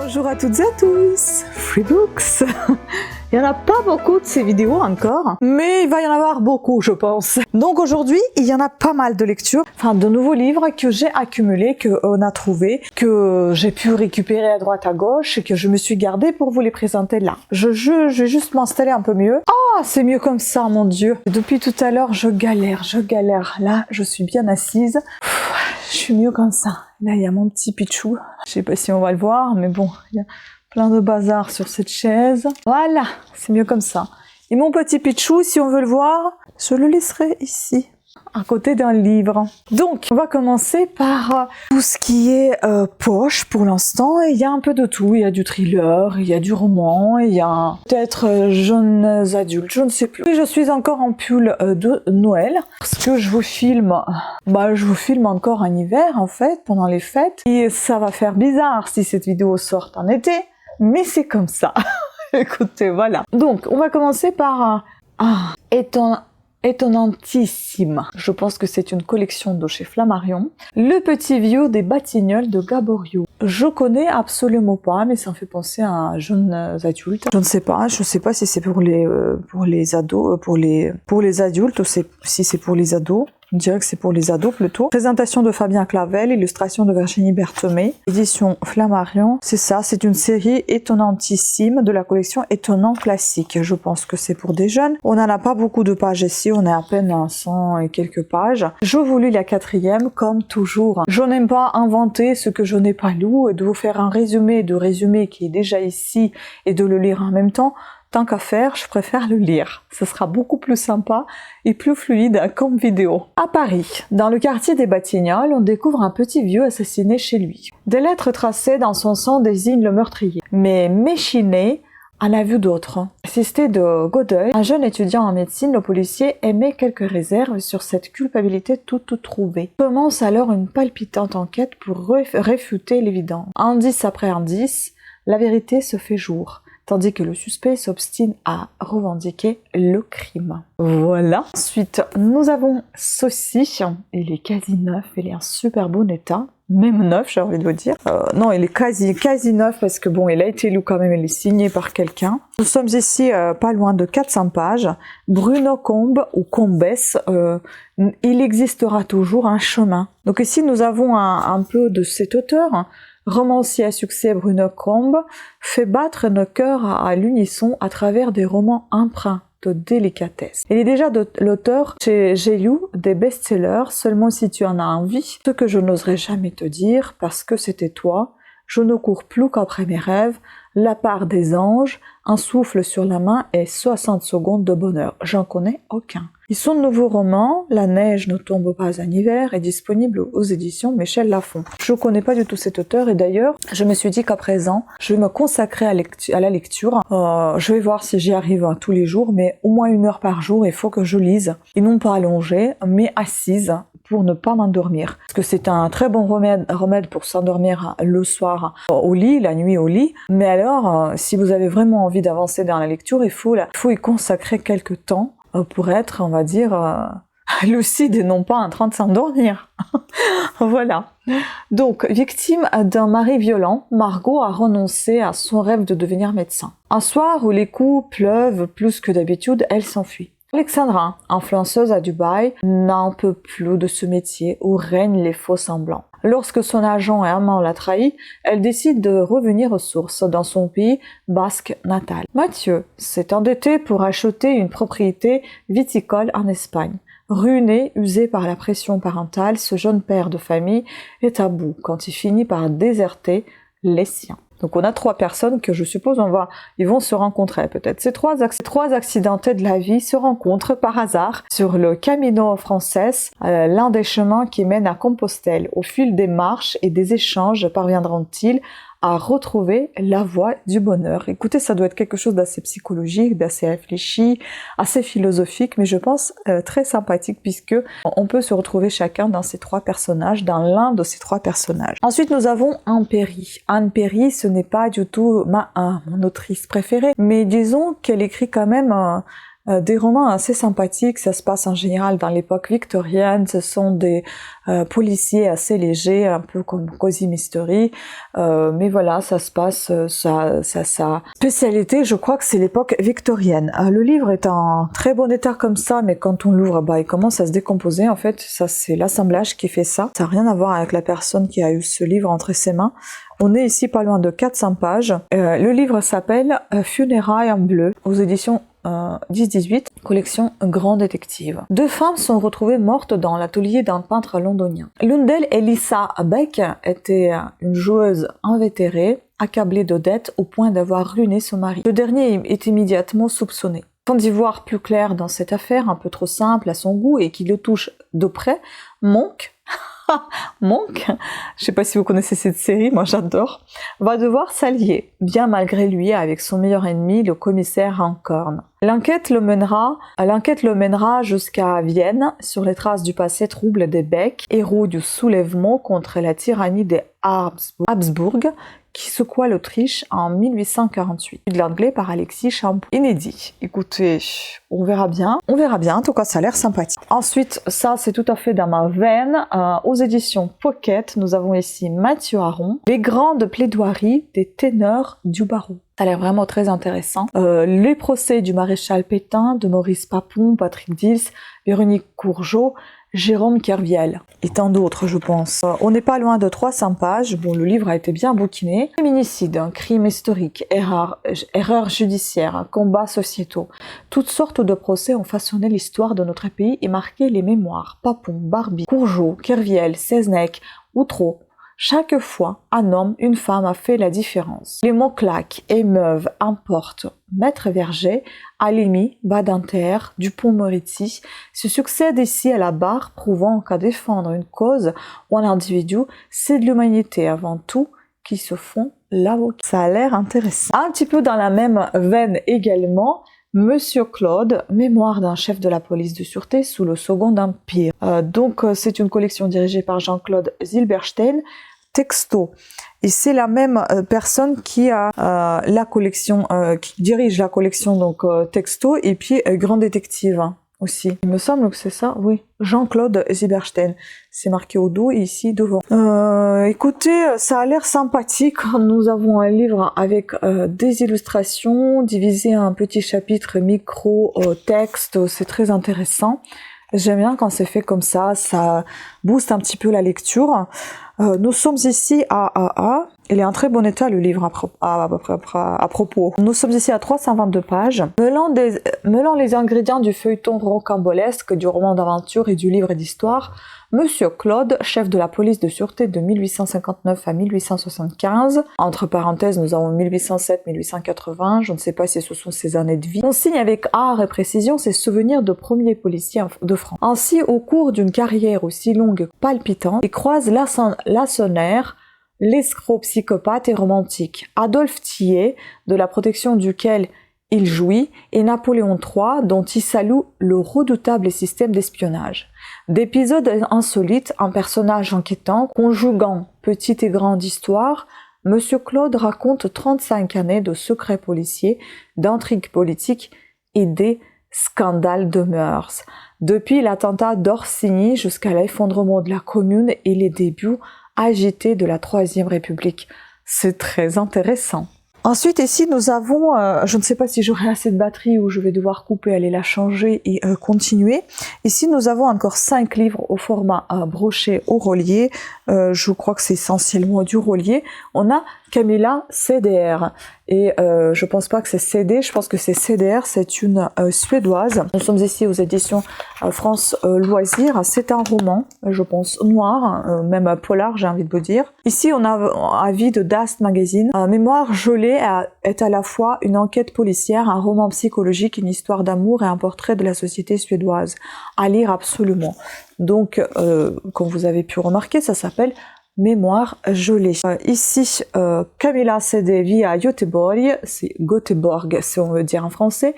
Bonjour à toutes et à tous, Freebooks. Il n'y en a pas beaucoup de ces vidéos encore, mais il va y en avoir beaucoup, je pense. Donc aujourd'hui, il y en a pas mal de lectures, enfin de nouveaux livres que j'ai accumulés, qu'on a trouvés, que j'ai pu récupérer à droite à gauche et que je me suis gardé pour vous les présenter là. Je vais juste m'installer un peu mieux. Ah, c'est mieux comme ça, mon Dieu. Depuis tout à l'heure, je galère. Là, je suis bien assise. Je suis mieux comme ça. Là, il y a mon petit Pichou. Je sais pas si on va le voir, mais bon, il y a plein de bazar sur cette chaise. Voilà, c'est mieux comme ça. Et mon petit Pichou, si on veut le voir, je le laisserai ici, à côté d'un livre. Donc, on va commencer par tout ce qui est poche pour l'instant. Il y a un peu de tout. Il y a du thriller, il y a du roman, il y a peut-être jeunes adultes, je ne sais plus. Et je suis encore en pull de Noël parce que je vous filme encore en hiver en fait, pendant les fêtes. Et ça va faire bizarre si cette vidéo sort en été, mais c'est comme ça. Écoutez, voilà. Donc, on va commencer par étonnantissime. Je pense que c'est une collection de chez Flammarion. Le petit vieux des Batignolles de Gaboriau. Je connais absolument pas, mais ça me fait penser à un jeune adulte. Je ne sais pas si c'est pour les ados, pour les adultes ou si c'est pour les ados. Je dirais que c'est pour les ados plutôt. Présentation de Fabien Clavel, illustration de Virginie Berthomé, édition Flammarion. C'est ça, c'est une série étonnantissime de la collection Étonnant Classique. Je pense que c'est pour des jeunes. On n'en a pas beaucoup de pages ici, on est à peine à 100 et quelques pages. Je vous lis la 4e, comme toujours. Je n'aime pas inventer ce que je n'ai pas lu et de vous faire un résumé qui est déjà ici et de le lire en même temps. Tant qu'à faire, je préfère le lire. Ce sera beaucoup plus sympa et plus fluide comme vidéo. À Paris, dans le quartier des Batignolles, on découvre un petit vieux assassiné chez lui. Des lettres tracées dans son sang désignent le meurtrier. Mais Méchiné en a vu d'autres. Assisté de Godeuil, un jeune étudiant en médecine, le policier émet quelques réserves sur cette culpabilité toute trouvée. Commence alors une palpitante enquête pour réfuter l'évident. Indice après indice, la vérité se fait jour, tandis que le suspect s'obstine à revendiquer le crime. Voilà. Ensuite, nous avons ceci. Il est quasi neuf, il est en super bon état. Même neuf, j'ai envie de vous dire. Non, il est quasi neuf parce que bon, il a été lu quand même, il est signé par quelqu'un. Nous sommes ici pas loin de 400 pages. Bruno Combe ou Combès, il existera toujours un chemin. Donc ici, nous avons un peu de cet auteur. Romancier à succès, Bruno Combe fait battre nos cœurs à l'unisson à travers des romans empreints de délicatesse. Il est déjà l'auteur chez J'ai lu des best-sellers, seulement si tu en as envie, ce que je n'oserais jamais te dire parce que c'était toi, je ne cours plus qu'après mes rêves, la part des anges, un souffle sur la main et 60 secondes de bonheur. J'en connais aucun. Et son nouveau roman, La neige ne tombe pas en hiver, est disponible aux éditions Michel Lafon. Je ne connais pas du tout cet auteur et d'ailleurs, je me suis dit qu'à présent, je vais me consacrer à la lecture. Je vais voir si j'y arrive tous les jours, mais au moins 1 heure par jour, il faut que je lise. Et non pas allongée, mais assise, pour ne pas m'endormir. Parce que c'est un très bon remède pour s'endormir le soir au lit, la nuit au lit. Mais alors, si vous avez vraiment envie d'avancer dans la lecture, il faut y consacrer quelques temps pour être, on va dire, lucide et non pas en train de s'endormir. Voilà. Donc, victime d'un mari violent, Margot a renoncé à son rêve de devenir médecin. Un soir où les coups pleuvent plus que d'habitude, elle s'enfuit. Alexandra, influenceuse à Dubaï, n'en peut plus de ce métier où règnent les faux semblants. Lorsque son agent et amant l'a trahi, elle décide de revenir aux sources dans son pays basque natal. Mathieu s'est endetté pour acheter une propriété viticole en Espagne. Ruiné, usé par la pression parentale, ce jeune père de famille est à bout quand il finit par déserter les siens. Donc on a 3 personnes que je suppose ils vont se rencontrer peut-être. Ces trois accidentés de la vie se rencontrent par hasard sur le Camino Frances, l'un des chemins qui mène à Compostelle. Au fil des marches et des échanges parviendront-ils à retrouver la voie du bonheur. Écoutez, ça doit être quelque chose d'assez psychologique, d'assez réfléchi, assez philosophique, mais je pense très sympathique puisque on peut se retrouver chacun dans ces 3 personnages, dans l'un de ces 3 personnages. Ensuite, nous avons Anne Perry. Anne Perry, ce n'est pas du tout mon autrice préférée, mais disons qu'elle écrit quand même des romans assez sympathiques. Ça se passe en général dans l'époque victorienne. Ce sont des policiers assez légers, un peu comme Cozy Mystery. Mais voilà, ça se passe, sa spécialité, je crois que c'est l'époque victorienne. Le livre est en très bon état comme ça, mais quand on l'ouvre, il commence à se décomposer. En fait, ça c'est l'assemblage qui fait ça. Ça n'a rien à voir avec la personne qui a eu ce livre entre ses mains. On est ici pas loin de 400 pages. Le livre s'appelle Funérailles en bleu, aux éditions 10-18, collection Grand Détective. 2 femmes sont retrouvées mortes dans l'atelier d'un peintre londonien. L'une d'elles, Elissa Beck, était une joueuse invétérée, accablée de dettes au point d'avoir ruiné son mari. Le dernier est immédiatement soupçonné. Afin d'y voir plus clair dans cette affaire un peu trop simple à son goût et qui le touche de près, Monk, je sais pas si vous connaissez cette série, moi j'adore, va devoir s'allier, bien malgré lui, avec son meilleur ennemi, le commissaire Rancorn. L'enquête le mènera jusqu'à Vienne, sur les traces du passé trouble des Beck, héros du soulèvement contre la tyrannie des Habsbourg, qui secoua l'Autriche en 1848. De l'anglais par Alexis Champoux. Inédit. Écoutez, on verra bien. En tout cas, ça a l'air sympathique. Ensuite, ça, c'est tout à fait dans ma veine. Aux éditions Pocket, nous avons ici Mathieu Aron, Les grandes plaidoiries des ténors du barreau. Ça a l'air vraiment très intéressant. Les procès du maréchal Pétain, de Maurice Papon, Patrick Dils, Véronique Courgeot, Jérôme Kerviel et tant d'autres, je pense. On n'est pas loin de 300 pages. Bon, le livre a été bien bouquiné. Féminicide, un crime historique, erreurs judiciaires, combats sociétaux. Toutes sortes de procès ont façonné l'histoire de notre pays et marqué les mémoires. Papon, Barbie, Courgeot, Kerviel, Seznec, Outreau. Chaque fois, un homme, une femme a fait la différence. Les mots claquent, émeuvent, importent. Maître Verger, Alimi, Badinter, Dupond-Moretti se succèdent ici à la barre, prouvant qu'à défendre une cause ou un individu, c'est de l'humanité avant tout qui se font l'avocat. Ça a l'air intéressant. Un petit peu dans la même veine également, Monsieur Claude, mémoire d'un chef de la police de sûreté sous le Second Empire. C'est une collection dirigée par Jean-Claude Zilberstein, Texto. Et c'est la même personne qui a la collection, qui dirige la collection donc Texto et puis Grand Détective aussi. Il me semble que c'est ça, oui. Jean-Claude Zilberstein. C'est marqué au dos et ici devant. Écoutez, ça a l'air sympathique. Nous avons un livre avec des illustrations divisées en petits chapitres micro texte. C'est très intéressant. J'aime bien quand c'est fait comme ça booste un petit peu la lecture. Nous sommes ici à il est en très bon état le livre à propos. Nous sommes ici à 322 pages. Mêlant les ingrédients du feuilleton rocambolesque, du roman d'aventure et du livre d'histoire, Monsieur Claude, chef de la police de sûreté de 1859 à 1875, entre parenthèses nous avons 1807-1880, je ne sais pas si ce sont ses années de vie, on signe avec art et précision ses souvenirs de premier policier de France. Ainsi, au cours d'une carrière aussi longue que palpitante, il croise l'asonnaire, l'escroc psychopathe et romantique, Adolphe Thiers, de la protection duquel il jouit, et Napoléon III, dont il salue le redoutable système d'espionnage. D'épisodes insolites, un personnage inquiétant, conjuguant petite et grande histoire, Monsieur Claude raconte 35 années de secrets policiers, d'intrigues politiques et des scandales de mœurs. Depuis l'attentat d'Orsigny jusqu'à l'effondrement de la Commune et les débuts agités de la Troisième République. C'est très intéressant. Ensuite, ici, nous avons, je ne sais pas si j'aurai assez de batterie ou je vais devoir couper, aller la changer et continuer. Ici, nous avons encore 5 livres au format broché au relié. Je crois que c'est essentiellement du relié. On a Camilla CDR. Et je pense pas que c'est CD, je pense que c'est CDR, c'est une suédoise. Nous sommes ici aux éditions France Loisirs. C'est un roman, je pense, noir, même polar, j'ai envie de vous dire. Ici, on a avis de Dast Magazine. Mémoire gelée est à la fois une enquête policière, un roman psychologique, une histoire d'amour et un portrait de la société suédoise. À lire absolument. Donc, comme vous avez pu remarquer, ça s'appelle Mémoire gelée. Ici, Camilla CD vit à Göteborg, c'est Göteborg si on veut dire en français,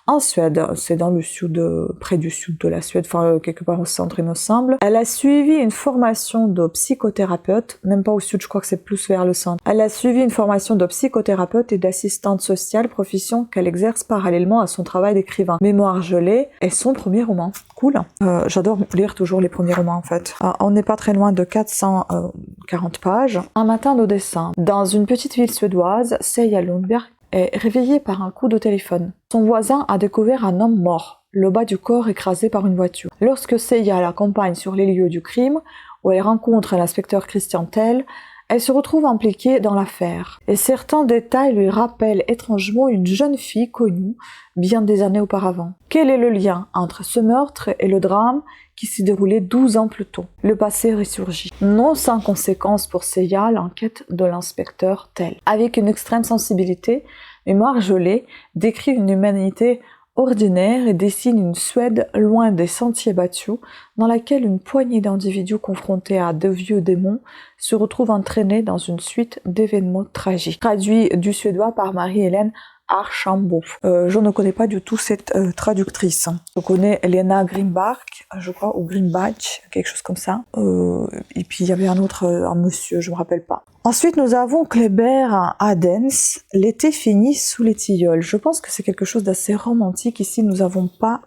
en Suède. C'est dans le sud, près du sud de la Suède, enfin quelque part au centre il me semble. Elle a suivi une formation de psychothérapeute, même pas au sud, je crois que c'est plus vers le centre. Elle a suivi une formation de psychothérapeute et d'assistante sociale, profession qu'elle exerce parallèlement à son travail d'écrivain. Mémoire gelée est son premier roman. Cool. J'adore lire toujours les premiers romans en fait. On n'est pas très loin de 440 pages. Un matin de dessin. Dans une petite ville suédoise, Seija Lundberg est réveillée par un coup de téléphone. Son voisin a découvert un homme mort, le bas du corps écrasé par une voiture. Lorsque Seija l'accompagne sur les lieux du crime, où elle rencontre l'inspecteur Christian Tell, elle se retrouve impliquée dans l'affaire. Et certains détails lui rappellent étrangement une jeune fille connue bien des années auparavant. Quel est le lien entre ce meurtre et le drame qui s'est déroulé 12 ans plus tôt? Le passé ressurgit. Non sans conséquence pour Seija, l'enquête de l'inspecteur Tell. Avec une extrême sensibilité, Mémoire gelée décrit une humanité ordinaire et dessine une Suède loin des sentiers battus, dans laquelle une poignée d'individus confrontés à de vieux démons se retrouvent entraînés dans une suite d'événements tragiques. Traduit du suédois par Marie-Hélène Archambault. Je ne connais pas du tout cette traductrice. Je connais Lena Grimbark, je crois, ou Grimbach, quelque chose comme ça. Et puis il y avait un monsieur, je me rappelle pas. Ensuite, nous avons Kléber Adens, l'été fini sous les tilleuls. Je pense que c'est quelque chose d'assez romantique. Ici, nous n'avons pas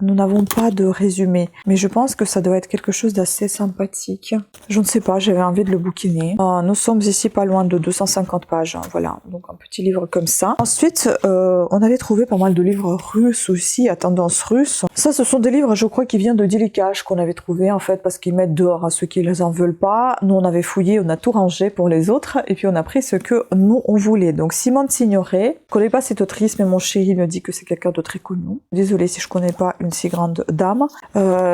de résumé. Mais je pense que ça doit être quelque chose d'assez sympathique. Je ne sais pas, j'avais envie de le bouquiner. Nous sommes ici pas loin de 250 pages. Hein, voilà, donc un petit livre comme ça. Ensuite, on avait trouvé pas mal de livres russes aussi, à tendance russe. Ça, ce sont des livres, je crois, qui viennent de Dilikash, qu'on avait trouvé en fait, parce qu'ils mettent dehors à ceux qui les en veulent pas. Nous, on avait fouillé, on a tout rangé pour les autres. Et puis on a pris ce que nous on voulait. Donc Simone Signoret, je connais pas cette autrice, mais mon chéri me dit que c'est quelqu'un de très connu. Désolée si je connais pas une si grande dame.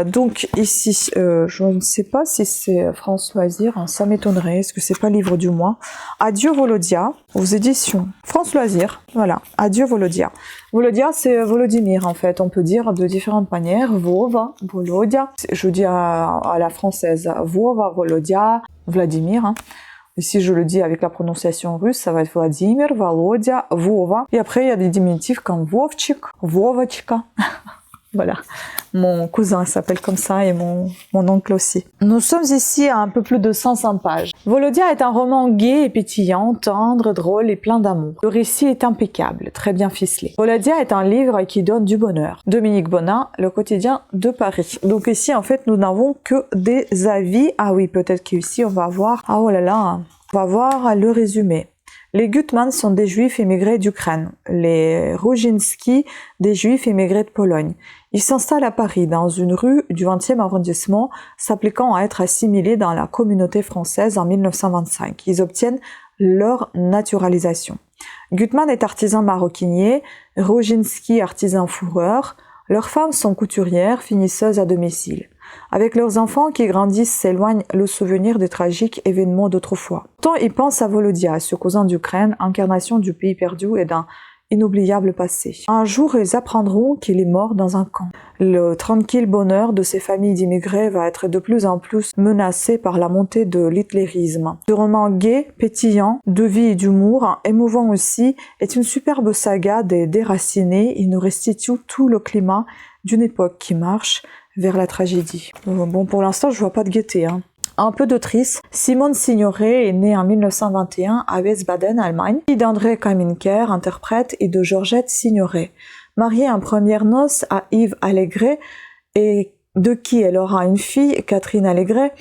Donc ici, je ne sais pas si c'est France Loisirs, hein, ça m'étonnerait. Est-ce que c'est pas livre du mois? Adieu Volodia, aux éditions France Loisirs. Voilà, Adieu Volodia. Volodia, c'est Volodymyr en fait. On peut dire de différentes manières. Vova, Volodia. Je dis à la française. Vova, Volodia, Vladimir. Hein. Ici, je le dis avec la prononciation russe, ça va être Vladimir, Volodya, Vova. Et après, il y a des diminutifs comme Vovchik, Vovachka. Voilà. Mon cousin s'appelle comme ça et mon oncle aussi. Nous sommes ici à un peu plus de 500 pages. Volodya est un roman gai et pétillant, tendre, drôle et plein d'amour. Le récit est impeccable, très bien ficelé. Volodya est un livre qui donne du bonheur. Dominique Bonin, Le quotidien de Paris. Donc ici, en fait, nous n'avons que des avis. Ah oui, peut-être qu'ici, on va voir... Ah oh là là, on va voir le résumé. Les Gutman sont des juifs émigrés d'Ukraine, les Rujinski des juifs émigrés de Pologne. Ils s'installent à Paris, dans une rue du 20e arrondissement, s'appliquant à être assimilés dans la communauté française en 1925. Ils obtiennent leur naturalisation. Gutman est artisan maroquinier, Rujinski artisan fourreur. Leurs femmes sont couturières, finisseuses à domicile. Avec leurs enfants qui grandissent s'éloignent le souvenir des tragiques événements d'autrefois. Tant ils pensent à Volodya, ce cousin d'Ukraine, incarnation du pays perdu et d'un inoubliable passé. Un jour, ils apprendront qu'il est mort dans un camp. Le tranquille bonheur de ces familles d'immigrés va être de plus en plus menacé par la montée de l'hitlérisme. Ce roman gai, pétillant, de vie et d'humour, émouvant aussi, est une superbe saga des déracinés. Il nous restitue tout le climat d'une époque qui marche vers la tragédie. Bon, pour l'instant, je vois pas de gaieté. Hein. Un peu d'autrice, Simone Signoret est née en 1921 à Wiesbaden, Allemagne, fille d'André Kaminker, interprète, et de Georgette Signoret. Mariée en première noces à Yves Allégret, et de qui elle aura une fille, Catherine Allégret,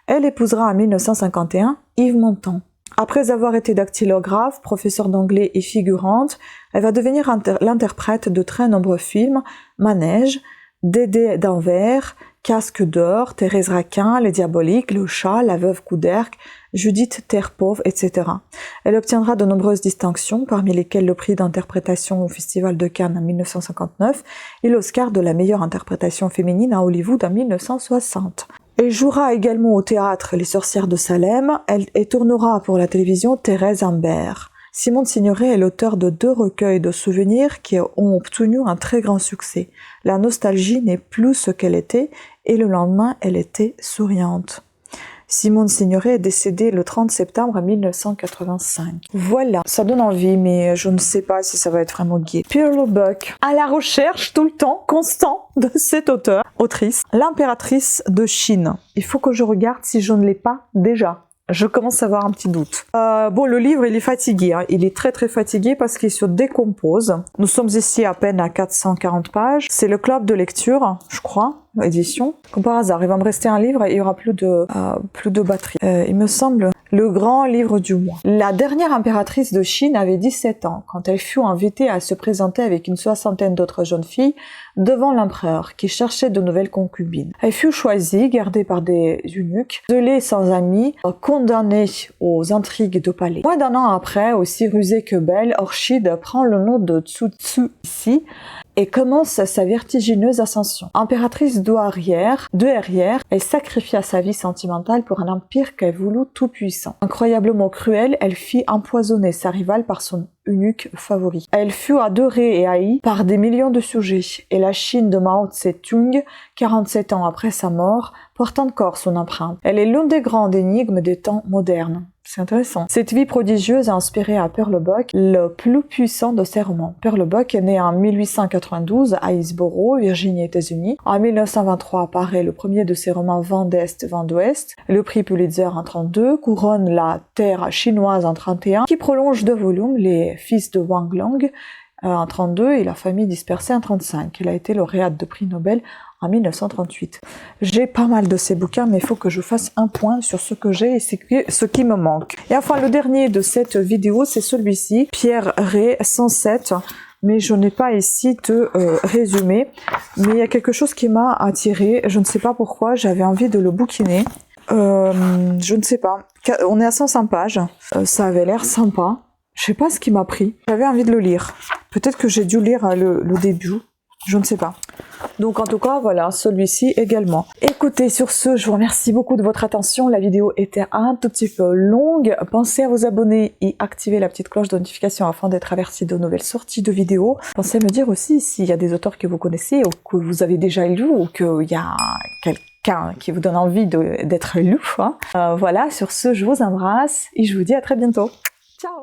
elle épousera en 1951 Yves Montand. Après avoir été dactylographe, professeure d'anglais et figurante, elle va devenir l'interprète de très nombreux films, Manège, Dédé d'Anvers, Casque d'or, Thérèse Raquin, Les Diaboliques, Le Chat, La Veuve Couderc, Judith Terre Pauvre, etc. Elle obtiendra de nombreuses distinctions, parmi lesquelles le prix d'interprétation au Festival de Cannes en 1959 et l'Oscar de la meilleure interprétation féminine à Hollywood en 1960. Elle jouera également au théâtre Les Sorcières de Salem et tournera pour la télévision Thérèse Imbert. Simone Signoret est l'auteur de 2 recueils de souvenirs qui ont obtenu un très grand succès. La nostalgie n'est plus ce qu'elle était et le lendemain, elle était souriante. Simone Signoret est décédée le 30 septembre 1985. Voilà, ça donne envie, mais je ne sais pas si ça va être vraiment gay. Pearl Buck, à la recherche tout le temps, constant, de cette autrice, l'impératrice de Chine. Il faut que je regarde si je ne l'ai pas déjà. Je commence à avoir un petit doute. Bon, le livre, il est fatigué. Hein. Il est très très fatigué parce qu'il se décompose. Nous sommes ici à peine à 440 pages. C'est le club de lecture, je crois, édition. Comme par hasard, il va me rester un livre et il y aura plus de batterie. Il me semble le grand livre du mois. La dernière impératrice de Chine avait 17 ans quand elle fut invitée à se présenter avec une soixantaine d'autres jeunes filles devant l'empereur qui cherchait de nouvelles concubines. Elle fut choisie, gardée par des eunuques, isolée sans amis, condamnée aux intrigues de palais. Moins d'un an après, aussi rusée que belle, Orchide prend le nom de Tsu ici et commence sa vertigineuse ascension. Impératrice douairière, elle sacrifia sa vie sentimentale pour un empire qu'elle voulut tout puissant. Incroyablement cruelle, elle fit empoisonner sa rivale par son eunuque favori. Elle fut adorée et haïe par des millions de sujets, et la Chine de Mao Tse-tung, 47 ans après sa mort, porte encore son empreinte. Elle est l'une des grandes énigmes des temps modernes. C'est intéressant. Cette vie prodigieuse a inspiré à Pearl Buck le plus puissant de ses romans. Pearl Buck est née en 1892 à Hillsborough, Virginie, États-Unis. En 1923 apparaît le premier de ses romans Vent d'Est, Vent d'Ouest. Le prix Pulitzer en 32 couronne La Terre chinoise en 31, qui prolonge 2 volumes, Les Fils de Wang Lang en 32 et La Famille dispersée en 35. Elle a été lauréate de prix Nobel en 1938. J'ai pas mal de ces bouquins, mais il faut que je fasse un point sur ce que j'ai et ce qui me manque. Et enfin, le dernier de cette vidéo, c'est celui-ci, Pierre Rey 107, mais je n'ai pas ici de résumé. Mais il y a quelque chose qui m'a attirée, je ne sais pas pourquoi, j'avais envie de le bouquiner. Je ne sais pas. On est à 105 pages, ça avait l'air sympa. Je sais pas ce qui m'a pris. J'avais envie de le lire. Peut-être que j'ai dû lire le début. Je ne sais pas. Donc en tout cas, voilà, celui-ci également. Écoutez, sur ce, je vous remercie beaucoup de votre attention. La vidéo était un tout petit peu longue. Pensez à vous abonner et activer la petite cloche de notification afin d'être averti de nouvelles sorties de vidéos. Pensez à me dire aussi s'il y a des auteurs que vous connaissez ou que vous avez déjà lu ou qu'il y a quelqu'un qui vous donne envie d'être lu. Hein. Voilà, sur ce, je vous embrasse et je vous dis à très bientôt. Ciao!